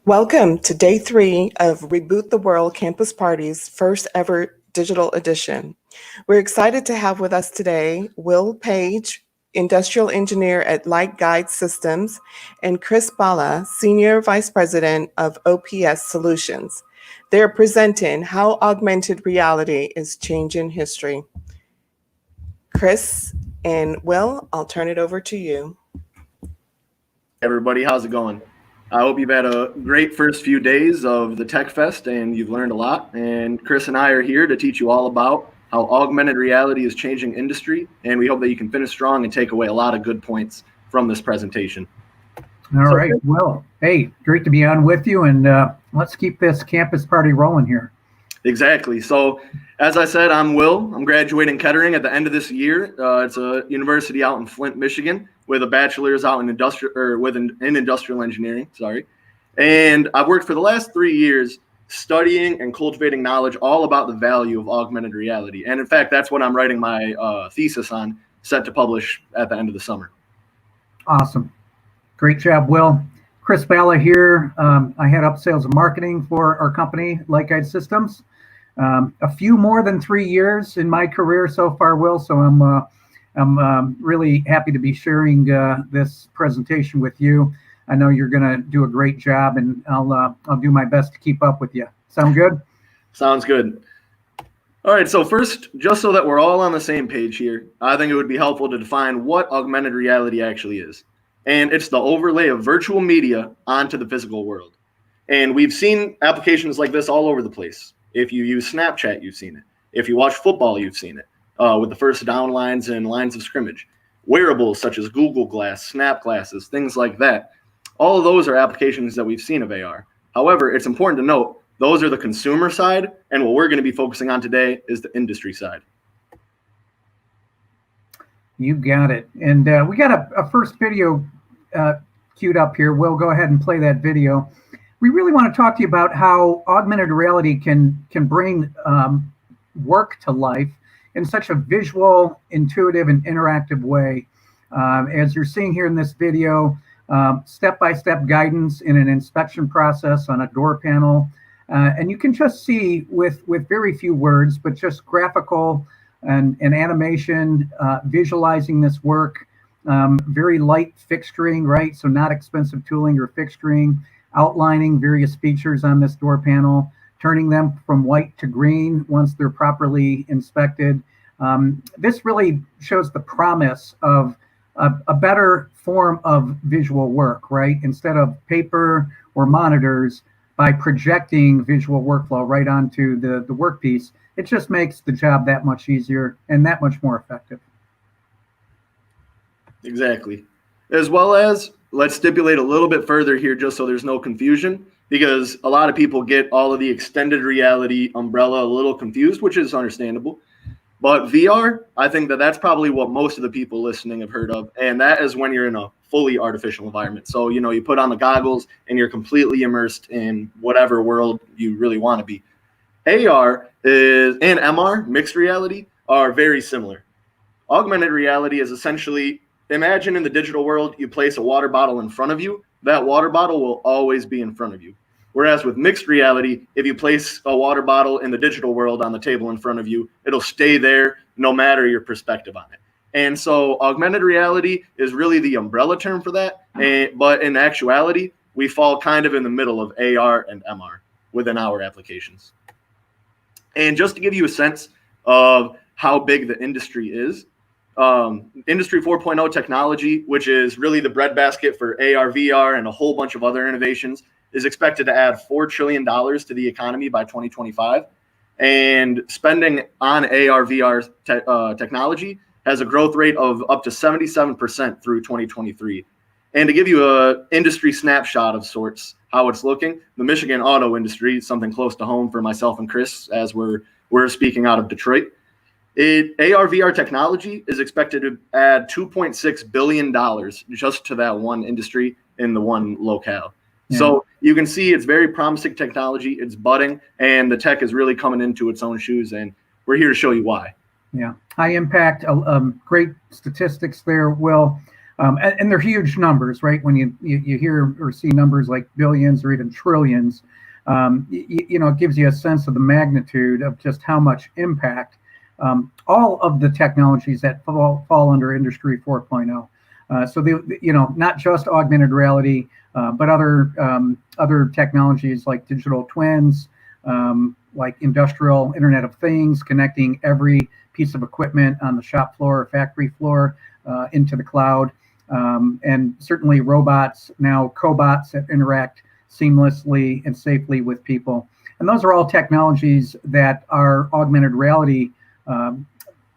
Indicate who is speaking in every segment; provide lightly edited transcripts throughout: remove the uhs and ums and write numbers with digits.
Speaker 1: Welcome to day 3 of Reboot the World Campus Party's first ever digital edition. We're excited to have with us today Will Page, industrial engineer at Light Guide Systems, and Chris Bala, senior vice president of OPS Solutions. They're presenting how augmented reality is changing history. Chris and Will, I'll turn it over to you.
Speaker 2: Everybody, how's it going? I hope you've had a great first few days of the Tech Fest and you've learned a lot. And Chris and I are here to teach you all about how augmented reality is changing industry. And we hope that you can finish strong and take away a lot of good points from this presentation.
Speaker 3: All right. Well, hey, great to be on with you. And let's keep this campus party rolling here.
Speaker 2: Exactly. So, as I said, I'm Will. I'm graduating Kettering at the end of this year. It's a university out in Flint, Michigan, with a bachelor's out in industrial engineering. And I've worked for the last 3 years studying and cultivating knowledge all about the value of augmented reality. And in fact, that's what I'm writing my thesis on, set to publish at the end of the summer.
Speaker 3: Awesome. Great job, Will. Chris Bala here. I head up sales and marketing for our company, Light Guide Systems. A few more than 3 years in my career so far, Will. So I'm really happy to be sharing this presentation with you. I know you're going to do a great job, and I'll do my best to keep up with you. Sound good?
Speaker 2: Sounds good. All right, so first, just so that we're all on the same page here, I think it would be helpful to define what augmented reality actually is. And it's the overlay of virtual media onto the physical world. And we've seen applications like this all over the place. If you use Snapchat, you've seen it. If you watch football, you've seen it with the first down lines and lines of scrimmage. Wearables such as Google Glass, Snap glasses, things like that. All of those are applications that we've seen of AR. However, it's important to note, those are the consumer side, and what we're going to be focusing on today is the industry side.
Speaker 3: You got it. And we got a first video queued up here. We'll go ahead and play that video. We really want to talk to you about how augmented reality can bring work to life in such a visual, intuitive, and interactive way. As you're seeing here in this video, step-by-step guidance in an inspection process on a door panel. And you can just see with very few words, but just graphical and animation, visualizing this work, very light fixturing, right? So not expensive tooling or fixturing, outlining various features on this door panel, turning them from white to green once they're properly inspected. This really shows the promise of a better form of visual work, right? Instead of paper or monitors, by projecting visual workflow right onto the workpiece, it just makes the job that much easier and that much more effective.
Speaker 2: Exactly. As well as, let's stipulate a little bit further here just so there's no confusion, because a lot of people get all of the extended reality umbrella a little confused, which is understandable. But VR, I think that's probably what most of the people listening have heard of, and that is when you're in a fully artificial environment. So, you put on the goggles and you're completely immersed in whatever world you really want to be. AR and MR, mixed reality, are very similar. Augmented reality is essentially, imagine in the digital world, you place a water bottle in front of you, that water bottle will always be in front of you. Whereas with mixed reality, if you place a water bottle in the digital world on the table in front of you, it'll stay there no matter your perspective on it. And so augmented reality is really the umbrella term for that. But in actuality, we fall kind of in the middle of AR and MR within our applications. And just to give you a sense of how big the industry is, Industry 4.0 technology, which is really the breadbasket for AR, VR, and a whole bunch of other innovations, is expected to add $4 trillion to the economy by 2025. And spending on AR, VR technology has a growth rate of up to 77% through 2023. And to give you an industry snapshot of sorts, how it's looking, the Michigan auto industry, something close to home for myself and Chris, as we're speaking out of Detroit, AR, VR technology is expected to add $2.6 billion just to that one industry in the one locale. Yeah. So you can see it's very promising technology, it's budding, and the tech is really coming into its own shoes, and we're here to show you why.
Speaker 3: Yeah, high impact, great statistics there, Will. And they're huge numbers, right? When you hear or see numbers like billions or even trillions, it gives you a sense of the magnitude of just how much impact all of the technologies that fall under Industry 4.0. So not just augmented reality, but other technologies like digital twins, like industrial Internet of Things, connecting every piece of equipment on the shop floor or factory floor into the cloud, and certainly robots, now cobots that interact seamlessly and safely with people. And those are all technologies that our augmented reality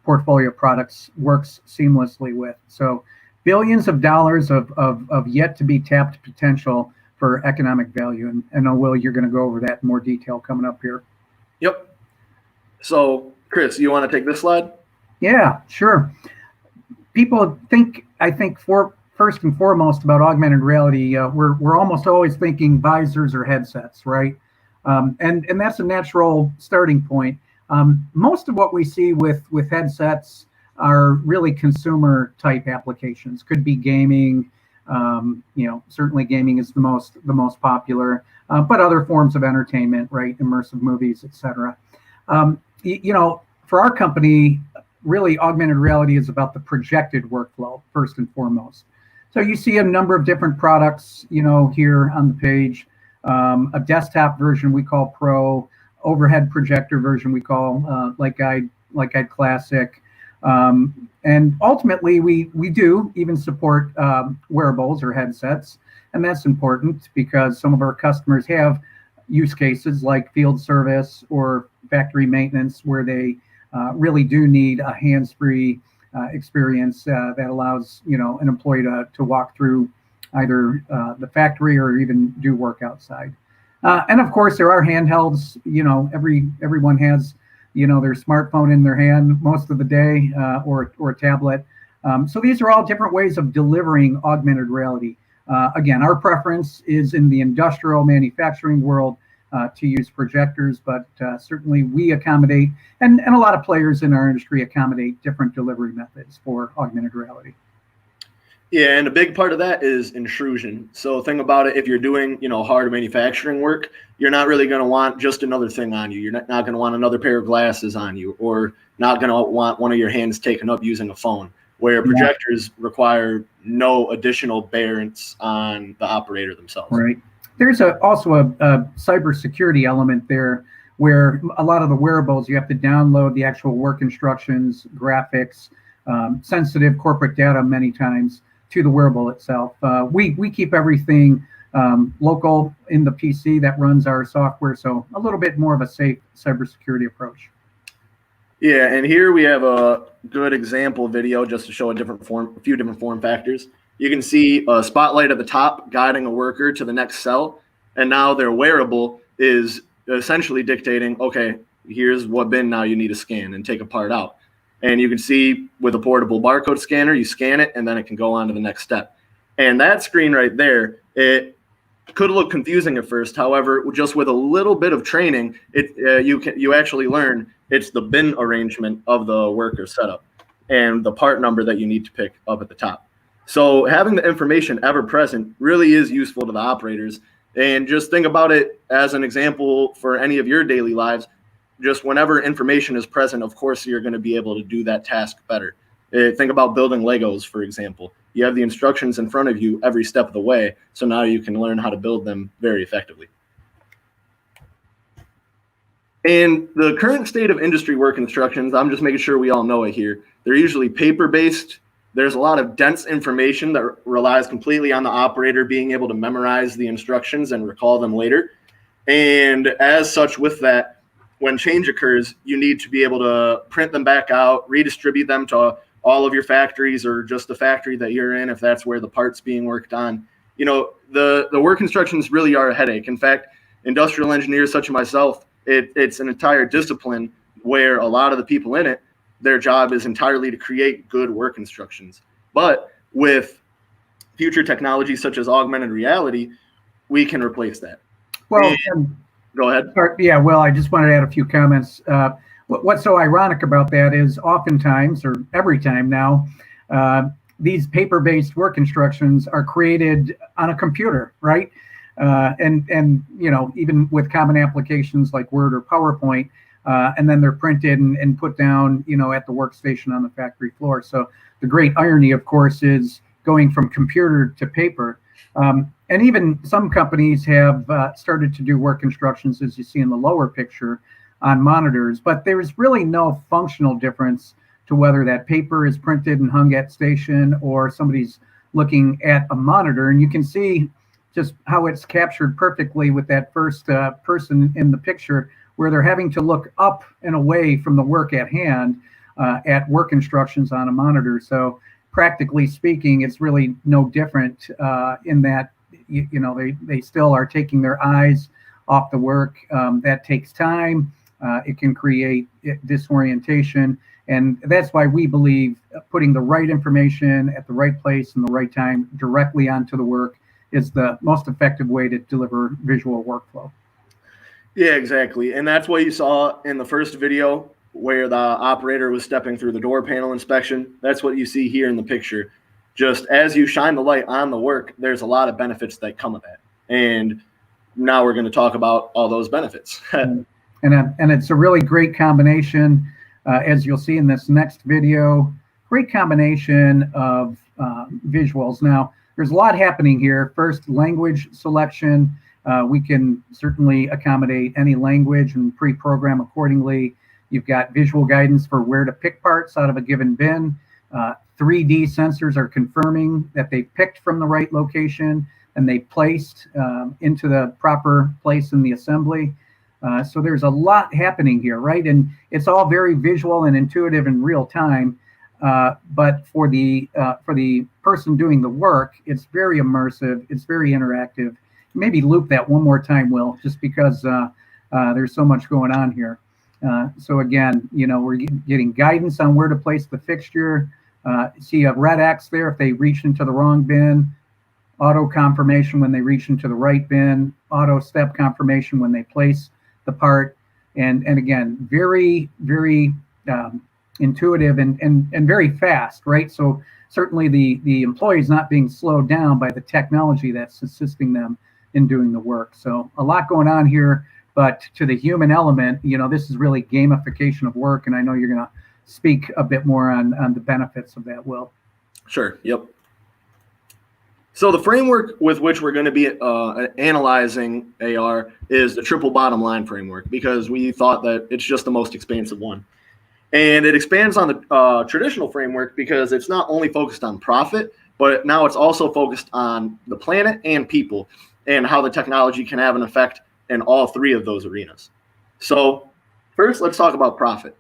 Speaker 3: portfolio products works seamlessly with. So billions of dollars of yet to be tapped potential for economic value. And I know, Will, you're going to go over that in more detail coming up here.
Speaker 2: Yep. So, Chris, you want to take this slide?
Speaker 3: Yeah, sure. People I think first and foremost about augmented reality, we're almost always thinking visors or headsets, right? And that's a natural starting point. Most of what we see with headsets are really consumer type applications. Could be gaming. Certainly gaming is the most popular, but other forms of entertainment, right? Immersive movies, etc. For our company, really augmented reality is about the projected workflow first and foremost. So you see a number of different products, here on the page. A desktop version we call Pro, overhead projector version we call Light Guide Classic. And ultimately, we do even support wearables or headsets, and that's important because some of our customers have use cases like field service or factory maintenance where they really do need a hands-free experience that allows an employee to walk through either the factory or even do work outside. And of course, there are handhelds. Everyone has their smartphone in their hand most of the day, or a tablet. So these are all different ways of delivering augmented reality. Again, our preference is in the industrial manufacturing world to use projectors, but certainly we accommodate, and a lot of players in our industry accommodate different delivery methods for augmented reality.
Speaker 2: Yeah, and a big part of that is intrusion. So think about it, if you're doing, hard manufacturing work, you're not really going to want just another thing on you. You're not going to want another pair of glasses on you, or not going to want one of your hands taken up using a phone, where projectors require no additional bearance on the operator themselves.
Speaker 3: Right. There's also a cybersecurity element there where a lot of the wearables, you have to download the actual work instructions, graphics, sensitive corporate data many times to the wearable itself. We keep everything local in the PC that runs our software, so a little bit more of a safe cybersecurity approach.
Speaker 2: Yeah, and here we have a good example video just to show a few different form factors. You can see a spotlight at the top guiding a worker to the next cell, and now their wearable is essentially dictating, okay, here's what bin now you need to scan and take a part out. And you can see with a portable barcode scanner, you scan it, and then it can go on to the next step. And that screen right there, it could look confusing at first. However, just with a little bit of training, you actually learn it's the bin arrangement of the worker setup and the part number that you need to pick up at the top. So having the information ever present really is useful to the operators. And just think about it as an example for any of your daily lives. Just whenever information is present, of course, you're going to be able to do that task better. Think about building Legos, for example. You have the instructions in front of you every step of the way, so now you can learn how to build them very effectively. And the current state of industry work instructions, I'm just making sure we all know it here. They're usually paper-based. There's a lot of dense information that relies completely on the operator being able to memorize the instructions and recall them later. And as such, with that, when change occurs, you need to be able to print them back out, redistribute them to all of your factories or just the factory that you're in if that's where the part's being worked on. The work instructions really are a headache. In fact, industrial engineers such as myself, it's an entire discipline where a lot of the people in it, their job is entirely to create good work instructions. But with future technologies such as augmented reality, we can replace that.
Speaker 3: Well,
Speaker 2: go ahead.
Speaker 3: Yeah, well, I just wanted to add a few comments. What's so ironic about that is oftentimes, or every time now, these paper-based work instructions are created on a computer, right? And you know, even with common applications like Word or PowerPoint, and then they're printed and put down, you know, at the workstation on the factory floor. So the great irony, of course, is going from computer to paper. And even some companies have started to do work instructions, as you see in the lower picture, on monitors, but there's really no functional difference to whether that paper is printed and hung at station or somebody's looking at a monitor. And you can see just how it's captured perfectly with that first person in the picture, where they're having to look up and away from the work at hand at work instructions on a monitor. So practically speaking, it's really no different in that, you know, they still are taking their eyes off the work. That takes time. It can create disorientation. And that's why we believe putting the right information at the right place and the right time directly onto the work is the most effective way to deliver visual workflow.
Speaker 2: Yeah, exactly. And that's what you saw in the first video where the operator was stepping through the door panel inspection. That's what you see here in the picture. Just as you shine the light on the work, there's a lot of benefits that come with that. And now we're going to talk about all those benefits.
Speaker 3: And it's a really great combination, as you'll see in this next video, great combination of visuals. Now, there's a lot happening here. First, language selection. We can certainly accommodate any language and pre-program accordingly. You've got visual guidance for where to pick parts out of a given bin. 3D sensors are confirming that they picked from the right location and they placed into the proper place in the assembly. So there's a lot happening here, right? And it's all very visual and intuitive in real time. But for the person doing the work, it's very immersive. It's very interactive. Maybe loop that one more time, Will, just because there's so much going on here. So again, you know, we're getting guidance on where to place the fixture. See a red X there if they reach into the wrong bin. Auto confirmation when they reach into the right bin. Auto step confirmation when they place the part. And again, very, very intuitive and very fast, right? So certainly the employee is not being slowed down by the technology that's assisting them in doing the work. So a lot going on here, but to the human element, you know, this is really gamification of work. And I know you're going to speak a bit more on the benefits of that, Will.
Speaker 2: Sure. Yep. So the framework with which we're going to be analyzing AR is the triple bottom line framework, because we thought that it's just the most expansive one. And it expands on the traditional framework because it's not only focused on profit, but now it's also focused on the planet and people and how the technology can have an effect in all three of those arenas. So first, let's talk about profit.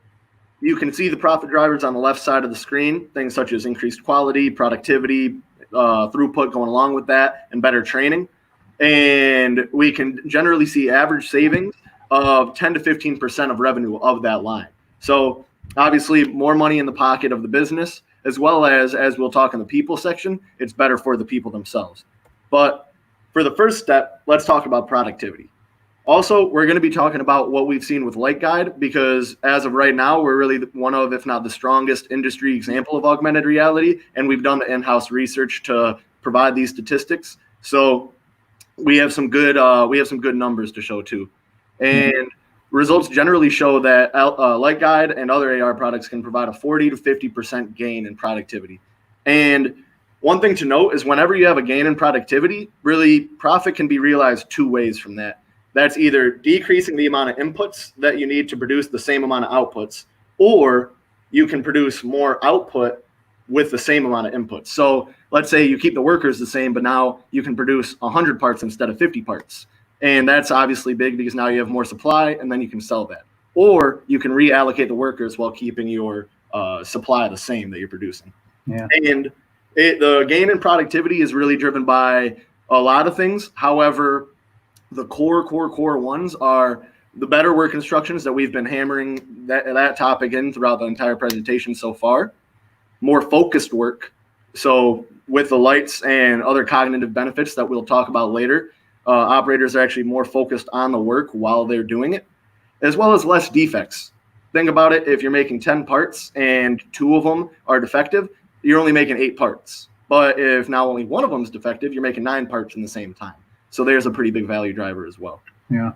Speaker 2: You can see the profit drivers on the left side of the screen, things such as increased quality, productivity, throughput going along with that, and better training. And we can generally see average savings of 10 to 15% of revenue of that line. So obviously more money in the pocket of the business, as well as we'll talk in the people section, it's better for the people themselves. But for the first step, let's talk about productivity. Also, we're going to be talking about what we've seen with Light Guide, because as of right now, we're really one of, if not the strongest industry example of augmented reality. And we've done the in-house research to provide these statistics. So we have some good numbers to show too. And results generally show that Light Guide and other AR products can provide a 40 to 50% gain in productivity. And one thing to note is whenever you have a gain in productivity, really profit can be realized two ways from that. That's either decreasing the amount of inputs that you need to produce the same amount of outputs, or you can produce more output with the same amount of inputs. So let's say you keep the workers the same, but now you can produce 100 parts instead of 50 parts. And that's obviously big because now you have more supply and then you can sell that. Or you can reallocate the workers while keeping your supply the same that you're producing.
Speaker 3: Yeah.
Speaker 2: And the gain in productivity is really driven by a lot of things. However, the core ones are the better work instructions that we've been hammering that topic in throughout the entire presentation so far. More focused work. So with the lights and other cognitive benefits that we'll talk about later, operators are actually more focused on the work while they're doing it, as well as less defects. Think about it. If you're making 10 parts and 2 of them are defective, you're only making 8 parts. But if now only one of them is defective, you're making 9 parts in the same time. So there's a pretty big value driver as well.
Speaker 3: Yeah.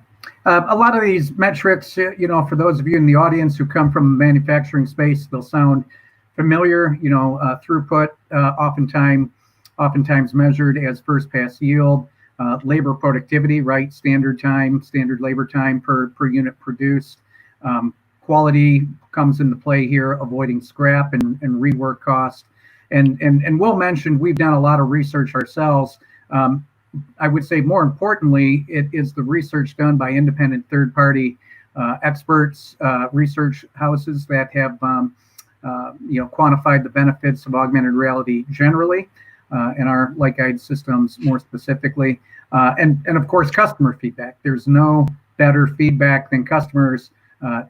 Speaker 3: A lot of these metrics, for those of you in the audience who come from the manufacturing space, they'll sound familiar. Throughput, oftentimes measured as first pass yield, labor productivity, right? Standard labor time per unit produced. Quality comes into play here, avoiding scrap and rework cost. And Will mentioned we've done a lot of research ourselves. I would say more importantly, it is the research done by independent third-party experts, research houses that have quantified the benefits of augmented reality generally, and our light guide systems more specifically, and of course customer feedback. There's no better feedback than customers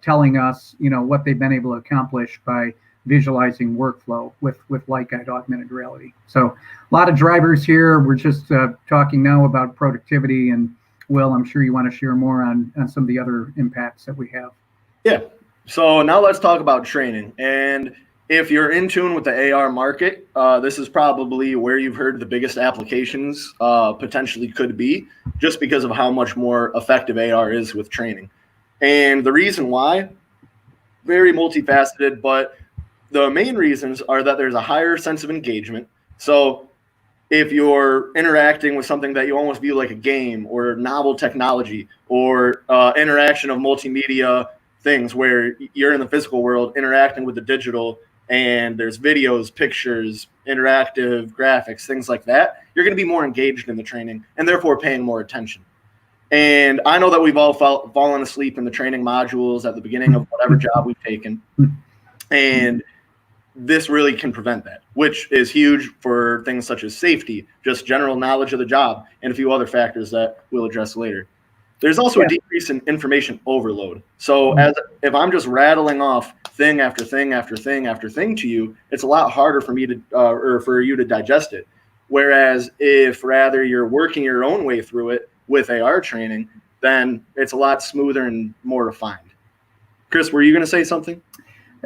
Speaker 3: telling us what they've been able to accomplish by visualizing workflow with light guide augmented reality. So a lot of drivers here. We're just talking now about productivity, and Will, I'm sure you want to share more on some of the other impacts that we have.
Speaker 2: Yeah. So now let's talk about training. And if you're in tune with the AR market, this is probably where you've heard the biggest applications potentially could be, just because of how much more effective AR is with training. And the reason why, very multifaceted, but the main reasons are that there's a higher sense of engagement. So if you're interacting with something that you almost view like a game or novel technology or interaction of multimedia things where you're in the physical world interacting with the digital and there's videos, pictures, interactive graphics, things like that, you're going to be more engaged in the training and therefore paying more attention. And I know that we've all fallen asleep in the training modules at the beginning of whatever job we've taken. And this really can prevent that, which is huge for things such as safety, just general knowledge of the job, and a few other factors that we'll address later. There's also a decrease in information overload. So if I'm just rattling off thing after thing after thing after thing to you, it's a lot harder for me to or for you to digest it. Whereas if rather you're working your own way through it with AR training, then it's a lot smoother and more refined. Chris, were you going to say something?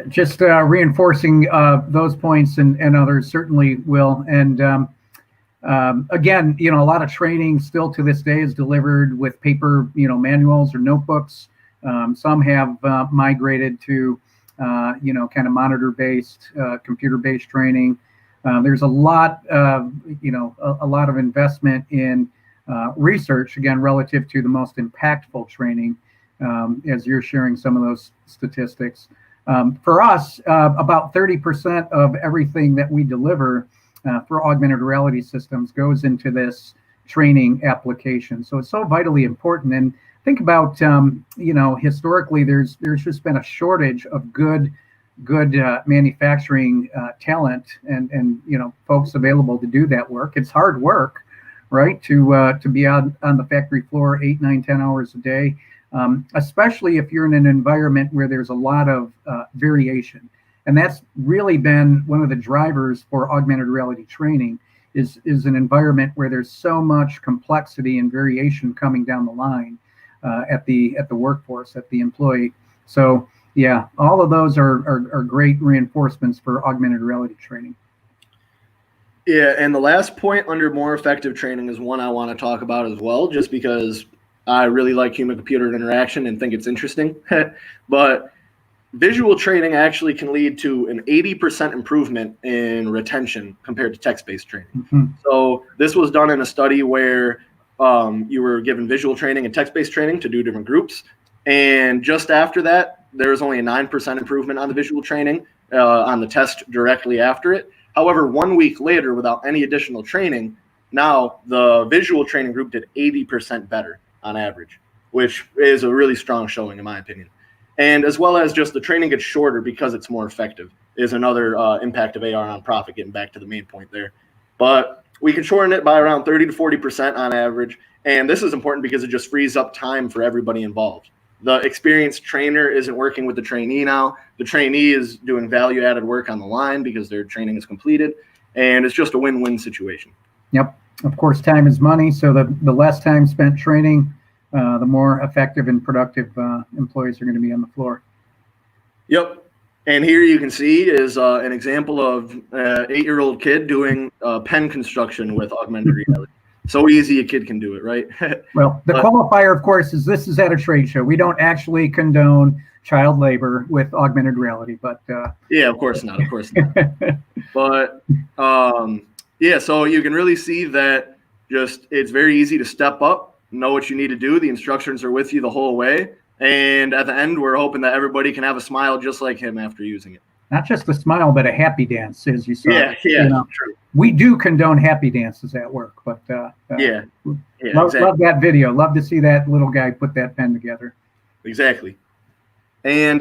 Speaker 3: Just reinforcing those points and others certainly will. And again, a lot of training still to this day is delivered with paper, manuals or notebooks. Some have migrated to, kind of monitor-based, computer-based training. There's a lot of, a lot of investment in research, again, relative to the most impactful training, as you're sharing some of those statistics. For us, about 30% of everything that we deliver for augmented reality systems goes into this training application. So it's so vitally important. And think about, historically, there's just been a shortage of good manufacturing talent and folks available to do that work. It's hard work, right? To be on the factory floor 8, 9, 10 hours a day. Especially if you're in an environment where there's a lot of variation. And that's really been one of the drivers for augmented reality training is an environment where there's so much complexity and variation coming down the line at the workforce, at the employee. So yeah, all of those are great reinforcements for augmented reality training.
Speaker 2: Yeah, and the last point under more effective training is one I want to talk about as well, just because I really like human-computer interaction and think it's interesting. But visual training actually can lead to an 80% improvement in retention compared to text-based training. Mm-hmm. So this was done in a study where you were given visual training and text-based training to do different groups. And just after that, there was only a 9% improvement on the visual training on the test directly after it. However, 1 week later, without any additional training, now the visual training group did 80% better on average, which is a really strong showing in my opinion. And as well as just the training gets shorter because it's more effective is another impact of AR on profit, getting back to the main point there. But we can shorten it by around 30 to 40% on average. And this is important because it just frees up time for everybody involved. The experienced trainer isn't working with the trainee now. The trainee is doing value-added work on the line because their training is completed. And it's just a win-win situation.
Speaker 3: Yep. Of course, time is money. So the less time spent training, the more effective and productive employees are going to be on the floor.
Speaker 2: Yep. And here you can see is an example of an 8-year-old kid doing pen construction with augmented reality. So easy a kid can do it, right?
Speaker 3: Well, the qualifier, of course, is this is at a trade show. We don't actually condone child labor with augmented reality, but
Speaker 2: yeah, of course not. But yeah, so you can really see that just it's very easy to step up, know what you need to do. The instructions are with you the whole way. And at the end, we're hoping that everybody can have a smile just like him after using it.
Speaker 3: Not just a smile, but a happy dance, as you saw.
Speaker 2: Yeah,
Speaker 3: true. We do condone happy dances at work, but love that video. Love to see that little guy put that pen together.
Speaker 2: Exactly. And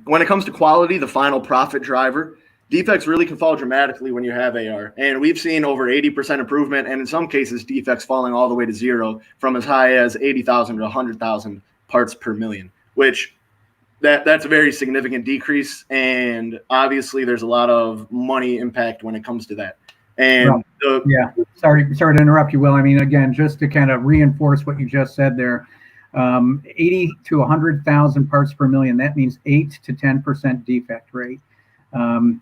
Speaker 2: when it comes to quality, the final profit driver, defects really can fall dramatically when you have AR. And we've seen over 80% improvement, and in some cases, defects falling all the way to zero from as high as 80,000 to 100,000 parts per million, which that's a very significant decrease. And obviously, there's a lot of money impact when it comes to that. And
Speaker 3: sorry to interrupt you, Will. I mean, again, just to kind of reinforce what you just said there, 80 to 100,000 parts per million. That means 8 to 10% defect rate.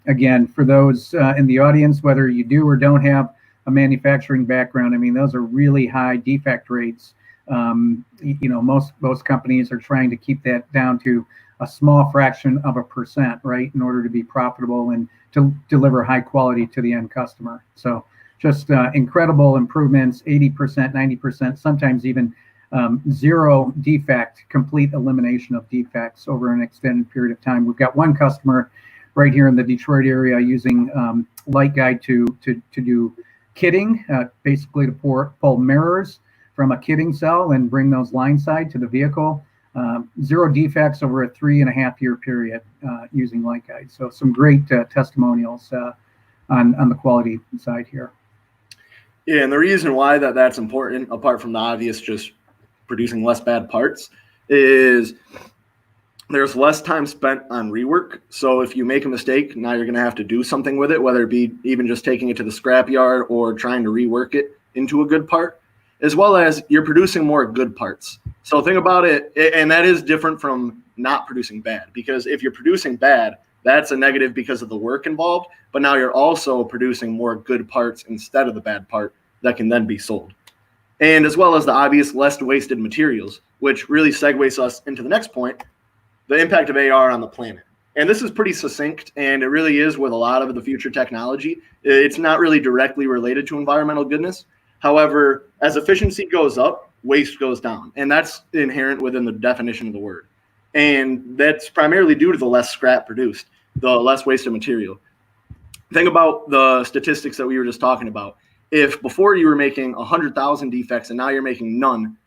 Speaker 3: Again, for those in the audience, whether you do or don't have a manufacturing background, I mean, those are really high defect rates. Most companies are trying to keep that down to a small fraction of a percent, right, in order to be profitable and to deliver high quality to the end customer. So just incredible improvements, 80%, 90%, sometimes even zero defect, complete elimination of defects over an extended period of time. We've got one customer right here in the Detroit area using Light Guide to do kitting, basically to pull mirrors from a kitting cell and bring those line side to the vehicle. Zero defects over a 3.5-year period using Light Guide. So some great testimonials on the quality side here.
Speaker 2: Yeah, and the reason why that's important, apart from the obvious just producing less bad parts, is there's less time spent on rework. So if you make a mistake, now you're going to have to do something with it, whether it be even just taking it to the scrapyard or trying to rework it into a good part, as well as you're producing more good parts. So think about it, and that is different from not producing bad, because if you're producing bad, that's a negative because of the work involved, but now you're also producing more good parts instead of the bad part that can then be sold. And as well as the obvious less wasted materials, which really segues us into the next point, the impact of AR on the planet. And this is pretty succinct, and it really is with a lot of the future technology. It's not really directly related to environmental goodness. However, as efficiency goes up, waste goes down, and that's inherent within the definition of the word. And that's primarily due to the less scrap produced, the less wasted material. Think about the statistics that we were just talking about. If before you were making 100,000 defects and now you're making none,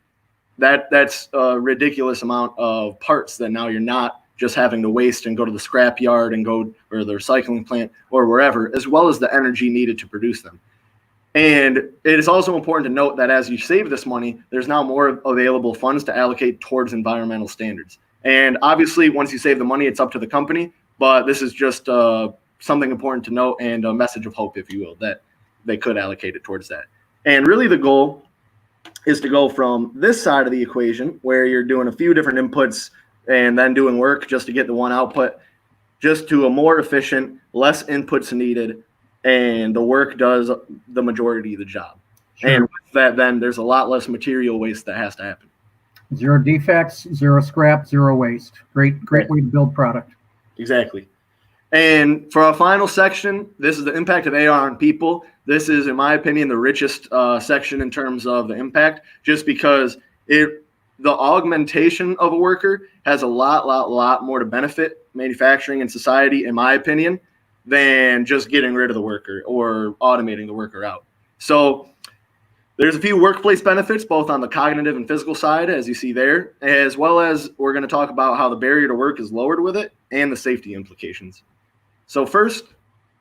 Speaker 2: that's a ridiculous amount of parts that now you're not just having to waste and go to the scrap yard and go or the recycling plant or wherever, as well as the energy needed to produce them. And it is also important to note that as you save this money, there's now more available funds to allocate towards environmental standards. And obviously, once you save the money, it's up to the company. But this is just something important to note and a message of hope, if you will, that they could allocate it towards that. And really the goal is to go from this side of the equation where you're doing a few different inputs and then doing work just to get the one output, just to a more efficient, less inputs needed, and the work does the majority of the job. Sure. And with that, then there's a lot less material waste that has to happen.
Speaker 3: Zero defects, zero scrap, zero waste. Great way to build product.
Speaker 2: Exactly. And for our final section, this is the impact of AR on people. This is, in my opinion, the richest section in terms of the impact, just because the augmentation of a worker has a lot more to benefit manufacturing and society, in my opinion, than just getting rid of the worker or automating the worker out. So there's a few workplace benefits, both on the cognitive and physical side, as you see there, as well as we're going to talk about how the barrier to work is lowered with it and the safety implications. So first,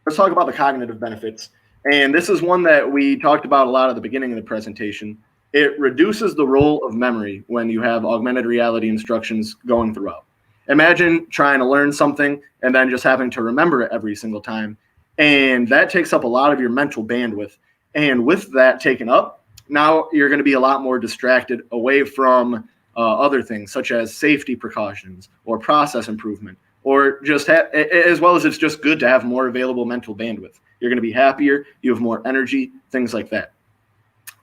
Speaker 2: let's talk about the cognitive benefits. And this is one that we talked about a lot at the beginning of the presentation. It reduces the role of memory when you have augmented reality instructions going throughout. Imagine trying to learn something and then just having to remember it every single time. And that takes up a lot of your mental bandwidth. And with that taken up, now you're going to be a lot more distracted away from other things such as safety precautions or process improvement or just as well as it's just good to have more available mental bandwidth. You're going to be happier, you have more energy, things like that.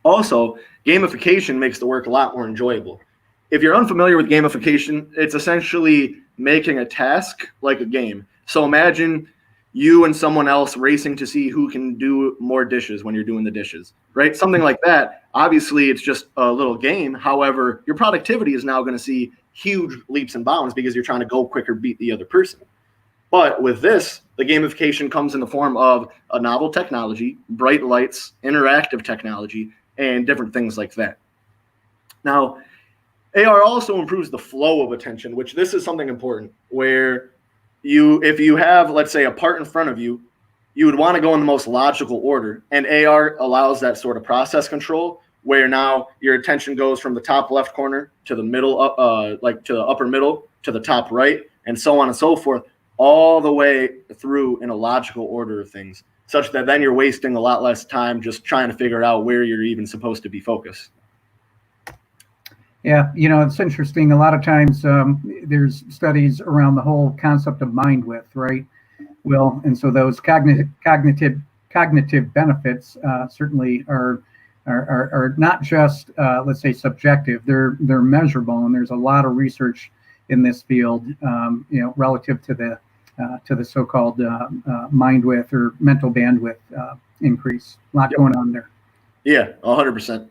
Speaker 2: Also, gamification makes the work a lot more enjoyable. If you're unfamiliar with gamification, it's essentially making a task like a game. So imagine you and someone else racing to see who can do more dishes when you're doing the dishes, right? Something like that. Obviously, it's just a little game. However, your productivity is now going to see huge leaps and bounds because you're trying to go quicker, beat the other person. But with this, the gamification comes in the form of a novel technology, bright lights, interactive technology, and different things like that. Now, AR also improves the flow of attention, which this is something important, where if you have, let's say, a part in front of you, you would want to go in the most logical order. And AR allows that sort of process control, where now your attention goes from the top left corner to the middle, like to the upper middle, to the top right, and so on and so forth, all the way through in a logical order of things, such that then you're wasting a lot less time just trying to figure out where you're even supposed to be focused.
Speaker 3: Yeah, it's interesting. A lot of times there's studies around the whole concept of mind width, right, Will? And so those cognitive benefits certainly are not just let's say subjective. They're measurable, and there's a lot of research in this field, relative to the so-called mind width or mental bandwidth increase. A lot going on there.
Speaker 2: Yeah, 100%.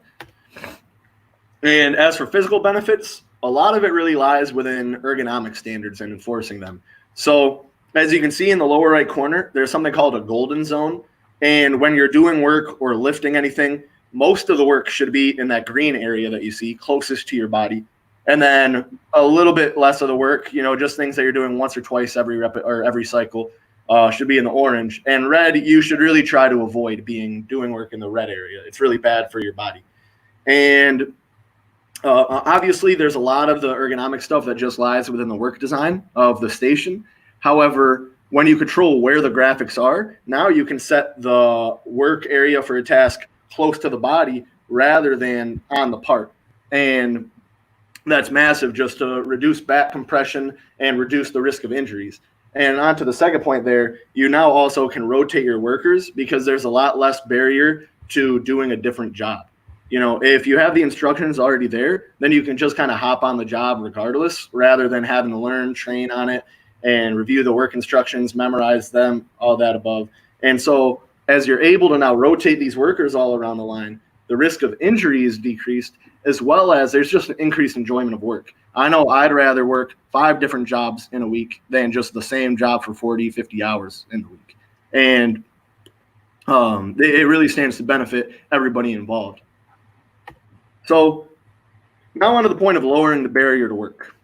Speaker 2: And as for physical benefits, a lot of it really lies within ergonomic standards and enforcing them. So as you can see in the lower right corner, there's something called a golden zone. And when you're doing work or lifting anything, most of the work should be in that green area that you see closest to your body. And then a little bit less of the work, just things that you're doing once or twice every rep or every cycle should be in the orange. And red, you should really try to avoid doing work in the red area. It's really bad for your body. And obviously, there's a lot of the ergonomic stuff that just lies within the work design of the station. However, when you control where the graphics are, now you can set the work area for a task close to the body rather than on the part. And that's massive, just to reduce back compression and reduce the risk of injuries. And on to the second point there, you now also can rotate your workers because there's a lot less barrier to doing a different job. If you have the instructions already there, then you can just kind of hop on the job regardless, rather than having to learn, train on it, and review the work instructions, memorize them, all that above. And so as you're able to now rotate these workers all around the line, the risk of injury is decreased, as well as there's just an increased enjoyment of work. I know I'd rather work 5 different jobs in a week than just the same job for 40, 50 hours in the week. And it really stands to benefit everybody involved. So now on to the point of lowering the barrier to work.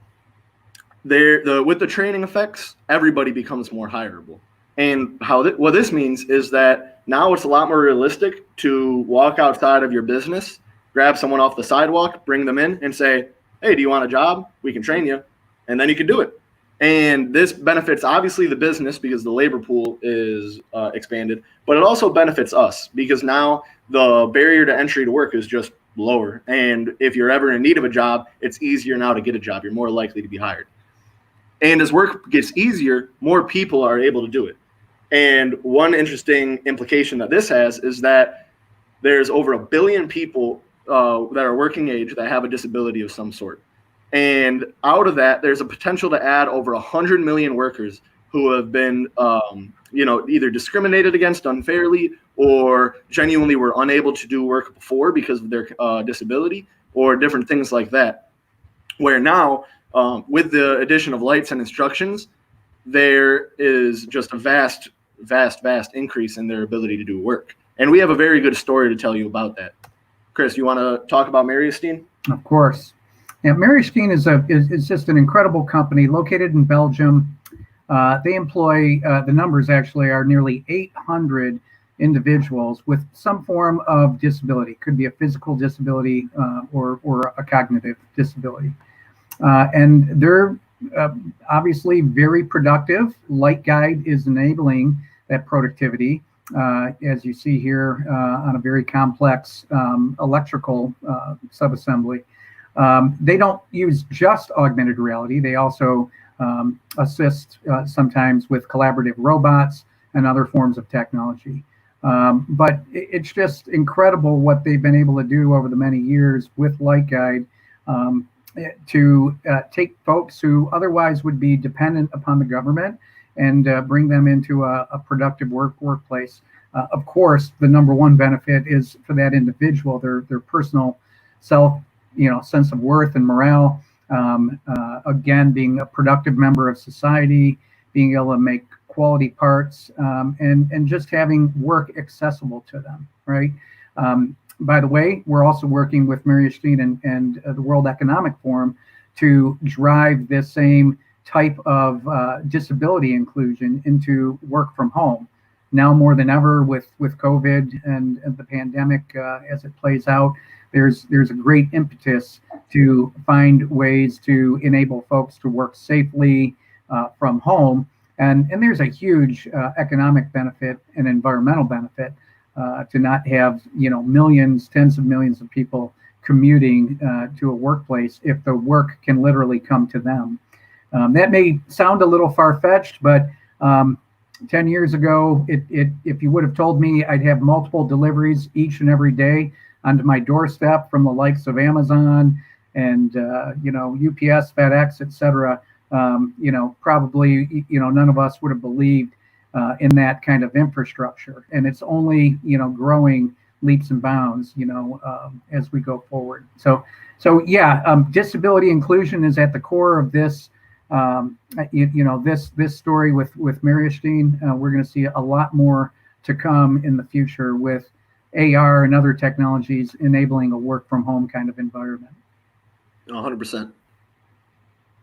Speaker 2: With the training effects, everybody becomes more hireable. And what this means is that now it's a lot more realistic to walk outside of your business, grab someone off the sidewalk, bring them in and say, hey, do you want a job? We can train you. And then you can do it. And this benefits obviously the business because the labor pool is expanded, but it also benefits us because now the barrier to entry to work is just lower. And if you're ever in need of a job, it's easier now to get a job. You're more likely to be hired. And as work gets easier, more people are able to do it. And one interesting implication that this has is that there's over 1 billion people that are working age that have a disability of some sort. And out of that, there's a potential to add over 100 million workers who have been, either discriminated against unfairly or genuinely were unable to do work before because of their disability or different things like that. Where now, with the addition of lights and instructions, there is just a vast increase in their ability to do work. And we have a very good story to tell you about that. Chris, you want to talk about Mariestein?
Speaker 3: Of course. Yeah, Mariestein is just an incredible company located in Belgium. They employ, the numbers actually are nearly 800 individuals with some form of disability. Could be a physical disability or a cognitive disability. And they're obviously very productive. Light Guide is enabling that productivity, as you see here on a very complex electrical subassembly. They don't use just augmented reality. They also assist sometimes with collaborative robots and other forms of technology. But it's just incredible what they've been able to do over the many years with Light Guide to take folks who otherwise would be dependent upon the government and bring them into a productive workplace. Of course, the number one benefit is for that individual, their personal sense of worth and morale. Again, being a productive member of society, being able to make quality parts, and just having work accessible to them, right? By the way, we're also working with Mary Steen and the World Economic Forum to drive this same type of disability inclusion into work from home. Now more than ever with COVID and the pandemic as it plays out, there's a great impetus to find ways to enable folks to work safely from home. And there's a huge economic benefit and environmental benefit to not have millions, tens of millions of people commuting to a workplace if the work can literally come to them. That may sound a little far-fetched, but 10 years ago, if you would have told me I'd have multiple deliveries each and every day onto my doorstep from the likes of Amazon and UPS, FedEx, etc., probably none of us would have believed in that kind of infrastructure, and it's only growing leaps and bounds as we go forward. So yeah, disability inclusion is at the core of this. This story with Mary Steen. We're going to see a lot more to come in the future with AR and other technologies enabling a work from home kind of environment.
Speaker 2: 100%.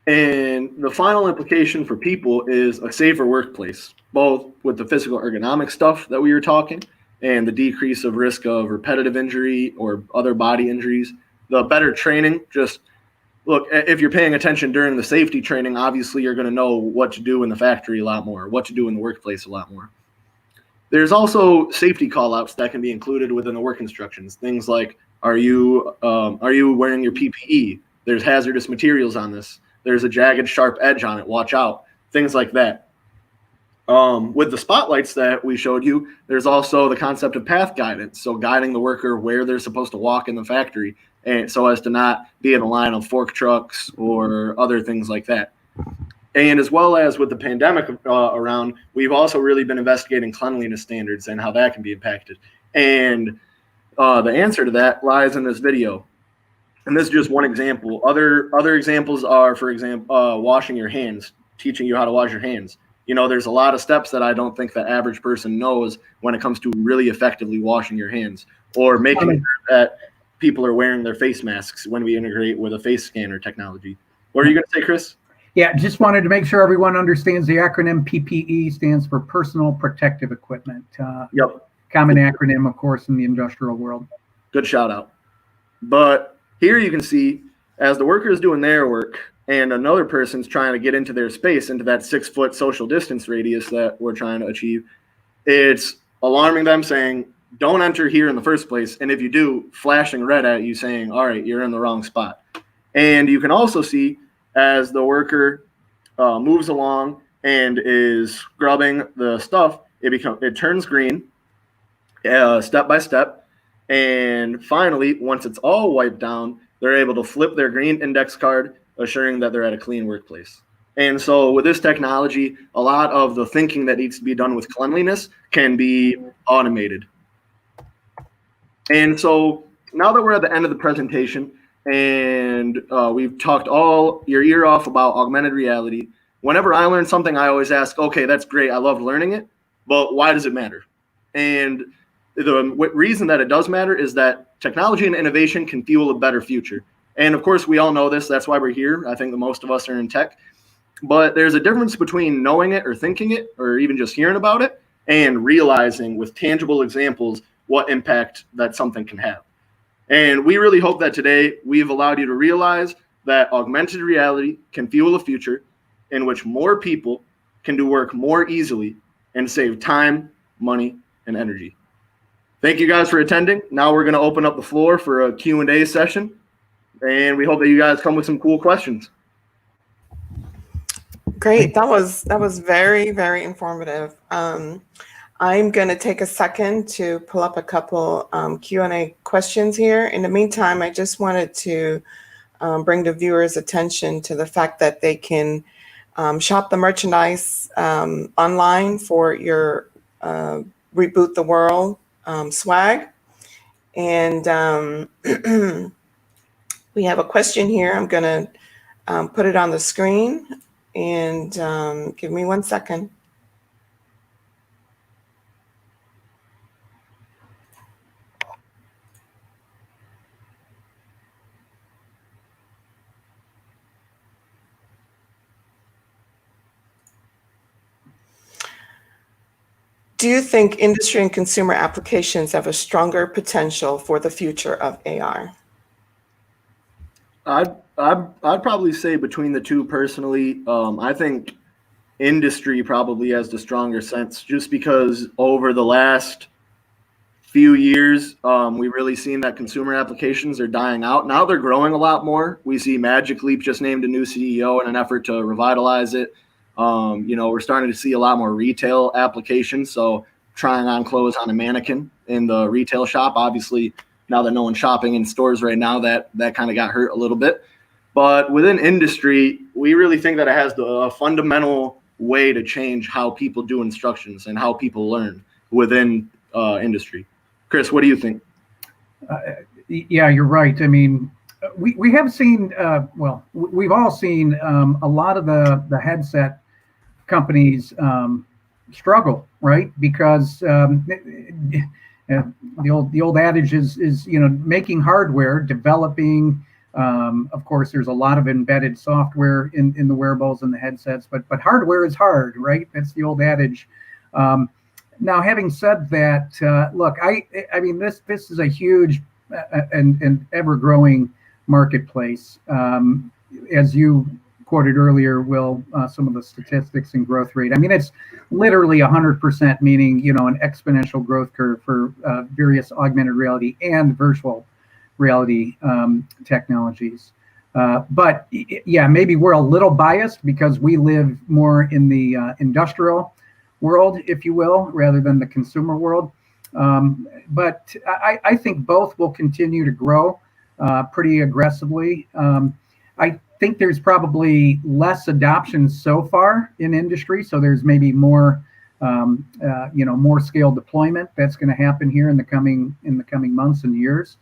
Speaker 2: And the final implication for people is a safer workplace, both with the physical ergonomic stuff that we were talking and the decrease of risk of repetitive injury or other body injuries, the better training. Just look, if you're paying attention during the safety training, obviously you're going to know what to do in the factory a lot more, what to do in the workplace a lot more. There's also safety callouts that can be included within the work instructions. Things like, are you wearing your PPE? There's hazardous materials on this. There's a jagged, sharp edge on it. Watch out. Things like that. With the spotlights that we showed you, there's also the concept of path guidance. So guiding the worker where they're supposed to walk in the factory, and so as to not be in a line of fork trucks or other things like that. And as well as with the pandemic around, we've also really been investigating cleanliness standards and how that can be impacted. And the answer to that lies in this video. And this is just one example. Other examples are, for example, washing your hands, teaching you how to wash your hands. There's a lot of steps that I don't think the average person knows when it comes to really effectively washing your hands, or making sure that people are wearing their face masks when we integrate with a face scanner technology. What are you going to say, Chris?
Speaker 3: Yeah, just wanted to make sure everyone understands the acronym PPE stands for Personal Protective Equipment.
Speaker 2: Yep.
Speaker 3: Common acronym, of course, in the industrial world.
Speaker 2: Good shout out. But here you can see, as the worker is doing their work and another person's trying to get into their space, into that 6-foot social distance radius that we're trying to achieve, it's alarming them, saying, don't enter here in the first place. And if you do, flashing red at you saying, all right, you're in the wrong spot. And you can also see as the worker moves along and is scrubbing the stuff, it turns green step by step. And finally, once it's all wiped down, they're able to flip their green index card, assuring that they're at a clean workplace. And so with this technology, a lot of the thinking that needs to be done with cleanliness can be automated. And so now that we're at the end of the presentation and we've talked all your ear off about augmented reality, whenever I learn something, I always ask, okay, that's great. I love learning it, but why does it matter? And the reason that it does matter is that technology and innovation can fuel a better future. And of course, we all know this. That's why we're here. I think that most of us are in tech. But there's a difference between knowing it or thinking it or even just hearing about it and realizing with tangible examples what impact that something can have. And we really hope that today we've allowed you to realize that augmented reality can fuel a future in which more people can do work more easily and save time, money, and energy. Thank you guys for attending. Now we're going to open up the floor for a Q&A session. And we hope that you guys come with some cool questions.
Speaker 1: Great. That was very, very informative. I'm going to take a second to pull up a couple Q&A questions here. In the meantime, I just wanted to bring the viewers' attention to the fact that they can shop the merchandise online for your Reboot the World swag. And we have a question here. I'm going to put it on the screen, and give me 1 second. Do you think industry and consumer applications have a stronger potential for the future of AR?
Speaker 2: I'd probably say between the two personally. I think industry probably has the stronger sense, just because over the last few years, we've really seen that consumer applications are dying out. Now they're growing a lot more. We see Magic Leap just named a new CEO in an effort to revitalize it. We're starting to see a lot more retail applications. So trying on clothes on a mannequin in the retail shop. Obviously, now that no one's shopping in stores right now, that kind of got hurt a little bit. But within industry, we really think that it has the fundamental way to change how people do instructions and how people learn within industry. Chris, what do you think?
Speaker 3: Yeah, you're right. I mean, we have seen, we've all seen a lot of the headset companies struggle, right? Because the old adage is making hardware, developing. Of course, there's a lot of embedded software in the wearables and the headsets, but hardware is hard, right? That's the old adage. Now, having said that, look, I mean, this is a huge and ever-growing marketplace. As you quoted earlier, Will, some of the statistics and growth rate. I mean, it's literally 100%, meaning an exponential growth curve for various augmented reality and virtual reality technologies. But yeah, maybe we're a little biased because we live more in the industrial world, if you will, rather than the consumer world. But I think both will continue to grow pretty aggressively. I think there's probably less adoption so far in industry, so there's maybe more, more scale deployment that's going to happen here in the coming months and years,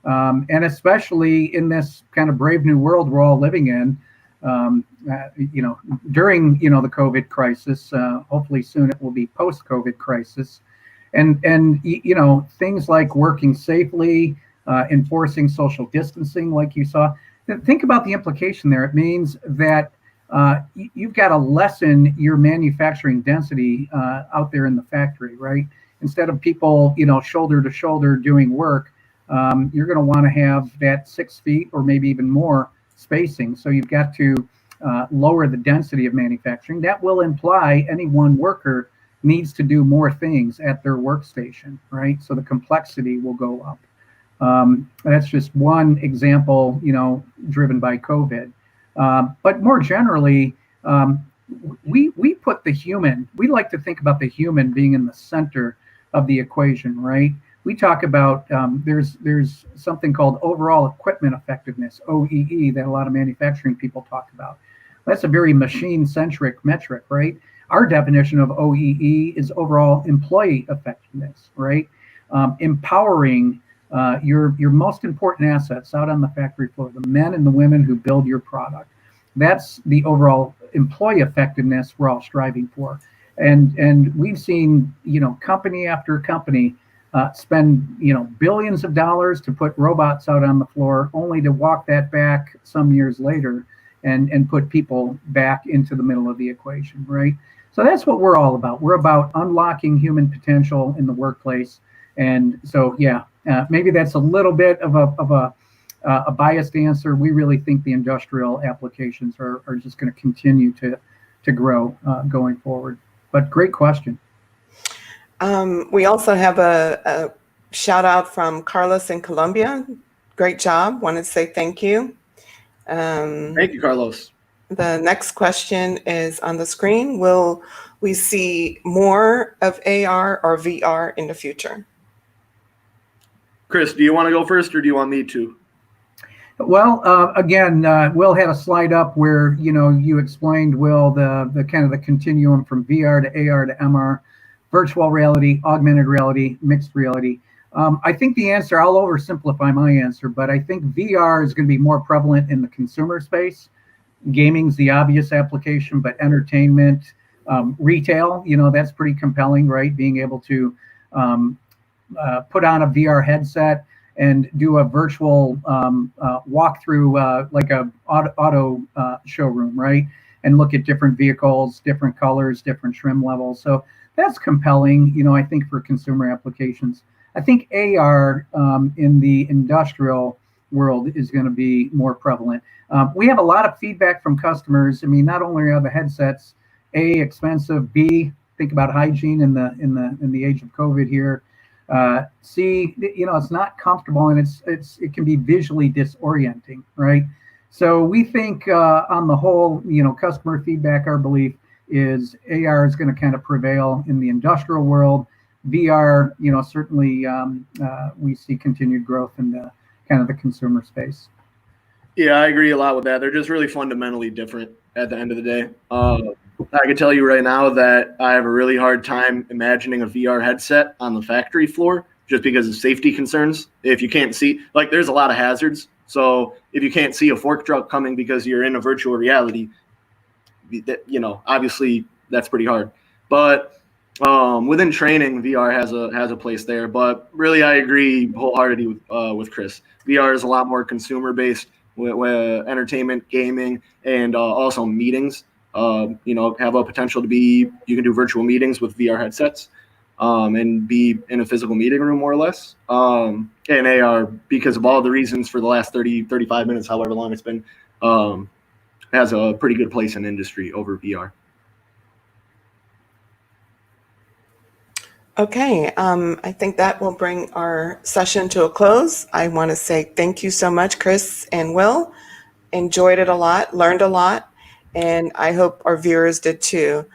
Speaker 3: and especially in this kind of brave new world we're all living in. During the COVID crisis, hopefully soon it will be post-COVID crisis, and things like working safely, enforcing social distancing, like you saw. Think about the implication there. It means that you've got to lessen your manufacturing density out there in the factory, right? Instead of people, shoulder to shoulder doing work, you're going to want to have that 6 feet or maybe even more spacing. So you've got to lower the density of manufacturing. That will imply any one worker needs to do more things at their workstation, right? So the complexity will go up. That's just one example, driven by COVID. But more generally, we put the human, we like to think about the human being in the center of the equation, right? We talk about, there's something called overall equipment effectiveness, OEE, that a lot of manufacturing people talk about. That's a very machine-centric metric, right? Our definition of OEE is overall employee effectiveness, right? Empowering your most important assets out on the factory floor, the men and the women who build your product. That's the overall employee effectiveness we're all striving for. And we've seen, company after company spend, billions of dollars to put robots out on the floor, only to walk that back some years later and put people back into the middle of the equation, right? So that's what we're all about. We're about unlocking human potential in the workplace. And so, yeah, maybe that's a little bit of a biased answer. We really think the industrial applications are just going to continue to grow going forward. But great question.
Speaker 1: We also have a shout out from Carlos in Colombia. Great job. Want to say thank you.
Speaker 2: Thank you, Carlos.
Speaker 1: The next question is on the screen. Will we see more of AR or VR in the future?
Speaker 2: Chris, do you want to go first, or do you want me to?
Speaker 3: Well, again, Will had a slide up where you explained, Will, the kind of the continuum from VR to AR to MR, virtual reality, augmented reality, mixed reality. I think the answer, I'll oversimplify my answer, but I think VR is going to be more prevalent in the consumer space. Gaming's the obvious application, but entertainment, retail, that's pretty compelling, right? Being able to put on a VR headset and do a virtual walkthrough, like a auto showroom, right? And look at different vehicles, different colors, different trim levels. So that's compelling, I think, for consumer applications. I think AR in the industrial world is going to be more prevalent. We have a lot of feedback from customers. I mean, not only are the headsets expensive, B, think about hygiene in the age of COVID here. C, it's not comfortable, and it can be visually disorienting, right? So we think on the whole, customer feedback, our belief is AR is going to kind of prevail in the industrial world. VR, certainly we see continued growth in the kind of the consumer space.
Speaker 2: Yeah, I agree a lot with that. They're just really fundamentally different at the end of the day. I can tell you right now that I have a really hard time imagining a VR headset on the factory floor just because of safety concerns. If you can't see, like, there's a lot of hazards. So if you can't see a fork truck coming because you're in a virtual reality, obviously that's pretty hard. But within training, VR has a place there. But really, I agree wholeheartedly with Chris. VR is a lot more consumer based, with entertainment, gaming, and also meetings. Have a potential to be, you can do virtual meetings with VR headsets and be in a physical meeting room more or less. And AR, because of all the reasons for the last 30, 35 minutes, however long it's been, has a pretty good place in industry over VR.
Speaker 1: Okay, I think that will bring our session to a close. I want to say thank you so much, Chris and Will. Enjoyed it a lot, learned a lot, and I hope our viewers did too.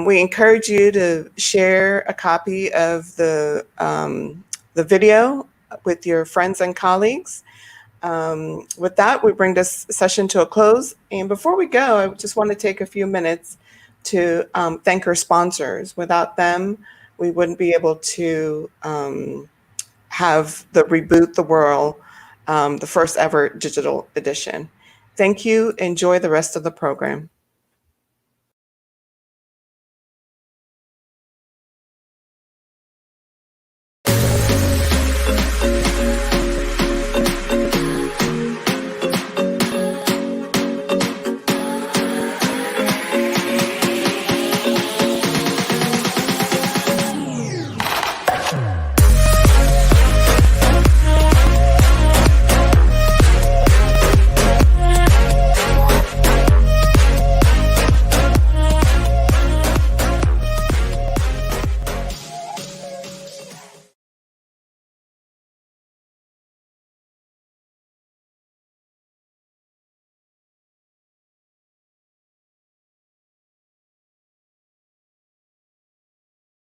Speaker 1: We encourage you to share a copy of the video with your friends and colleagues. With that, we bring this session to a close. And before we go, I just want to take a few minutes to thank our sponsors. Without them, we wouldn't be able to have the Reboot the World, the first ever digital edition. Thank you. Enjoy the rest of the program.